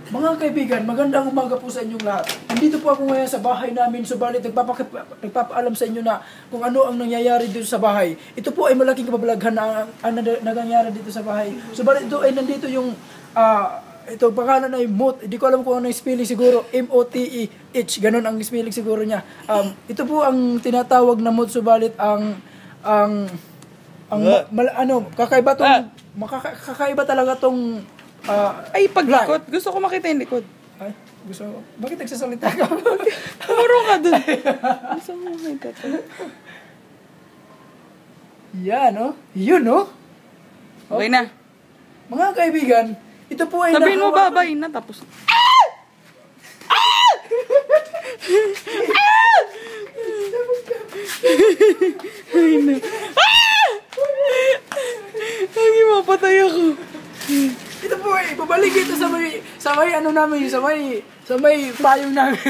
Mga kaibigan, magandang umaga po sa inyong lahat. Nandito po ako ngayon sa bahay namin, subalit nagpapaalam sa inyo na kung ano ang nangyayari dito sa bahay. Ito po ay malaking kababalaghan na ang nangyayari dito sa bahay. Subalit ito ay nandito yung, ito pangalan ay Mot. Hindi ko alam kung ano yung spelling siguro, M-O-T-E-H, ganun ang spelling siguro niya. Ito po ang tinatawag na Mot, subalit kakaiba tong, kakaiba talaga tong, ay, paglikod. Gusto ko makita yung likod. Ay, gusto ko. Bakit nagsasalita ka? Tumuro ka dun. Gusto ko makita to. Yan, no? Yun, no? Okay na. Mga kaibigan, ito po ay sabihin mo babay na tapos. Ay na. Ay, mapatay ako. Ito po ay babalik ito sa may ano namin, sa may payong namin.